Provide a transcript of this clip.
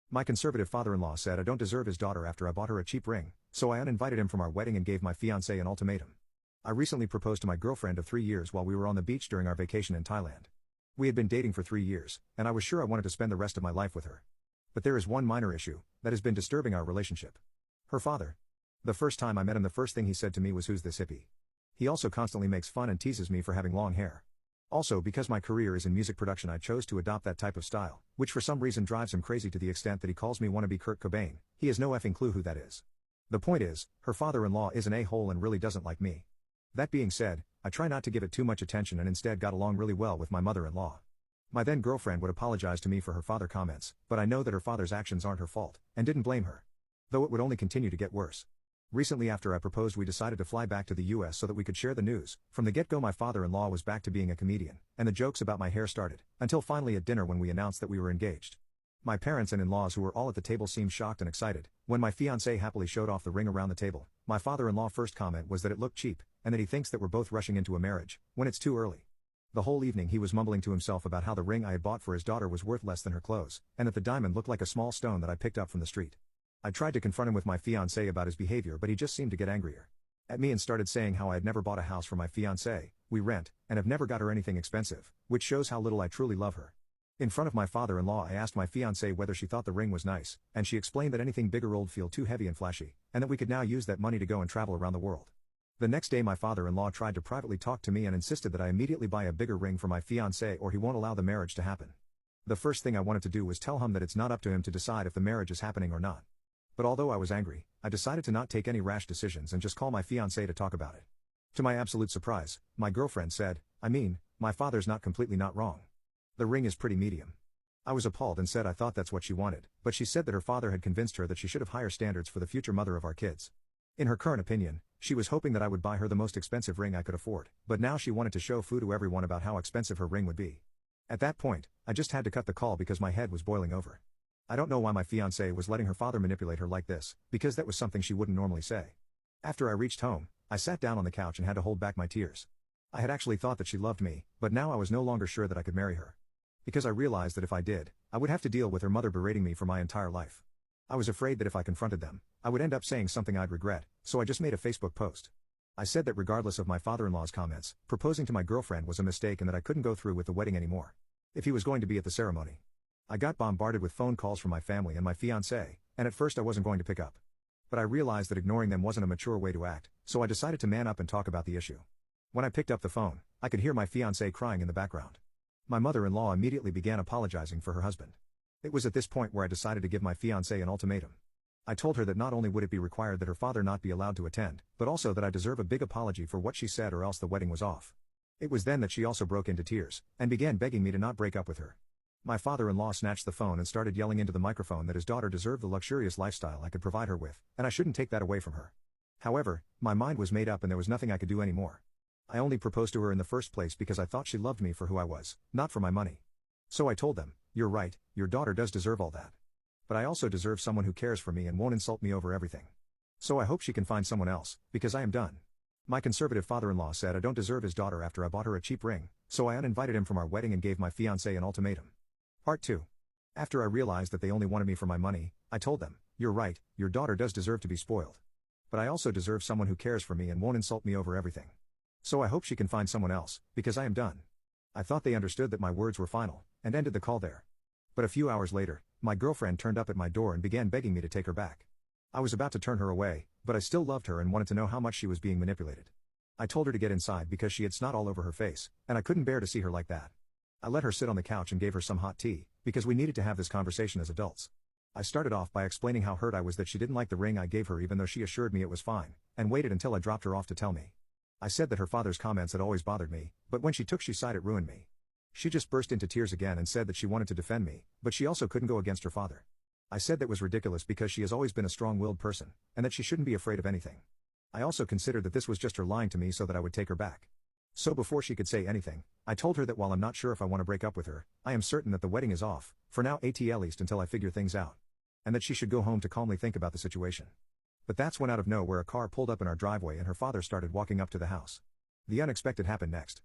My conservative father-in-law said I don't deserve his daughter after I bought her a cheap ring, so I uninvited him from our wedding and gave my fiancée an ultimatum. I recently proposed to my girlfriend of 3 years while we were on the beach during our vacation in Thailand. We had been dating for 3 years, and I was sure I wanted to spend the rest of my life with her. But there is one minor issue that has been disturbing our relationship. Her father. The first time I met him, the first thing he said to me was, "Who's this hippie?" He also constantly makes fun and teases me for having long hair. Also, because my career is in music production, I chose to adopt that type of style, which for some reason drives him crazy to the extent that he calls me wannabe Kurt Cobain. He has no effing clue who that is. The point is, her father-in-law is an a-hole and really doesn't like me. That being said, I try not to give it too much attention and instead got along really well with my mother-in-law. My then girlfriend would apologize to me for her father comments, but I know that her father's actions aren't her fault, and didn't blame her. Though it would only continue to get worse. Recently, after I proposed, we decided to fly back to the US so that we could share the news. From the get-go, my father-in-law was back to being a comedian, and the jokes about my hair started, until finally at dinner when we announced that we were engaged. My parents and in-laws, who were all at the table, seemed shocked and excited. When my fiancé happily showed off the ring around the table, my father-in-law's first comment was that it looked cheap, and that he thinks that we're both rushing into a marriage, when it's too early. The whole evening he was mumbling to himself about how the ring I had bought for his daughter was worth less than her clothes, and that the diamond looked like a small stone that I picked up from the street. I tried to confront him with my fiancé about his behavior, but he just seemed to get angrier at me and started saying how I had never bought a house for my fiancé, we rent, and have never got her anything expensive, which shows how little I truly love her. In front of my father-in-law, I asked my fiancé whether she thought the ring was nice, and she explained that anything bigger would feel too heavy and flashy, and that we could now use that money to go and travel around the world. The next day my father-in-law tried to privately talk to me and insisted that I immediately buy a bigger ring for my fiancé or he won't allow the marriage to happen. The first thing I wanted to do was tell him that it's not up to him to decide if the marriage is happening or not. But although I was angry, I decided to not take any rash decisions and just call my fiancé to talk about it. To my absolute surprise, my girlfriend said, my father's not completely not wrong. The ring is pretty medium. I was appalled and said I thought that's what she wanted, but she said that her father had convinced her that she should have higher standards for the future mother of our kids. In her current opinion, she was hoping that I would buy her the most expensive ring I could afford, but now she wanted to show fu to everyone about how expensive her ring would be. At that point, I just had to cut the call because my head was boiling over. I don't know why my fiancé was letting her father manipulate her like this, because that was something she wouldn't normally say. After I reached home, I sat down on the couch and had to hold back my tears. I had actually thought that she loved me, but now I was no longer sure that I could marry her. Because I realized that if I did, I would have to deal with her mother berating me for my entire life. I was afraid that if I confronted them, I would end up saying something I'd regret, so I just made a Facebook post. I said that regardless of my father-in-law's comments, proposing to my girlfriend was a mistake and that I couldn't go through with the wedding anymore if he was going to be at the ceremony. I got bombarded with phone calls from my family and my fiancé, and at first I wasn't going to pick up. But I realized that ignoring them wasn't a mature way to act, so I decided to man up and talk about the issue. When I picked up the phone, I could hear my fiancé crying in the background. My mother-in-law immediately began apologizing for her husband. It was at this point where I decided to give my fiancé an ultimatum. I told her that not only would it be required that her father not be allowed to attend, but also that I deserve a big apology for what she said or else the wedding was off. It was then that she also broke into tears, and began begging me to not break up with her. My father-in-law snatched the phone and started yelling into the microphone that his daughter deserved the luxurious lifestyle I could provide her with, and I shouldn't take that away from her. However, my mind was made up and there was nothing I could do anymore. I only proposed to her in the first place because I thought she loved me for who I was, not for my money. So I told them, "You're right, your daughter does deserve all that. But I also deserve someone who cares for me and won't insult me over everything. So I hope she can find someone else, because I am done." My conservative father-in-law said I don't deserve his daughter after I bought her a cheap ring, so I uninvited him from our wedding and gave my fiancé an ultimatum. Part 2. After I realized that they only wanted me for my money, I told them, "You're right, your daughter does deserve to be spoiled. But I also deserve someone who cares for me and won't insult me over everything. So I hope she can find someone else, because I am done." I thought they understood that my words were final, and ended the call there. But a few hours later, my girlfriend turned up at my door and began begging me to take her back. I was about to turn her away, but I still loved her and wanted to know how much she was being manipulated. I told her to get inside because she had snot all over her face, and I couldn't bear to see her like that. I let her sit on the couch and gave her some hot tea, because we needed to have this conversation as adults. I started off by explaining how hurt I was that she didn't like the ring I gave her even though she assured me it was fine, and waited until I dropped her off to tell me. I said that her father's comments had always bothered me, but when she took she side it ruined me. She just burst into tears again and said that she wanted to defend me, but she also couldn't go against her father. I said that was ridiculous because she has always been a strong-willed person, and that she shouldn't be afraid of anything. I also considered that this was just her lying to me so that I would take her back. So before she could say anything, I told her that while I'm not sure if I want to break up with her, I am certain that the wedding is off, for now at least until I figure things out. And that she should go home to calmly think about the situation. But that's when out of nowhere a car pulled up in our driveway and her father started walking up to the house. The unexpected happened next.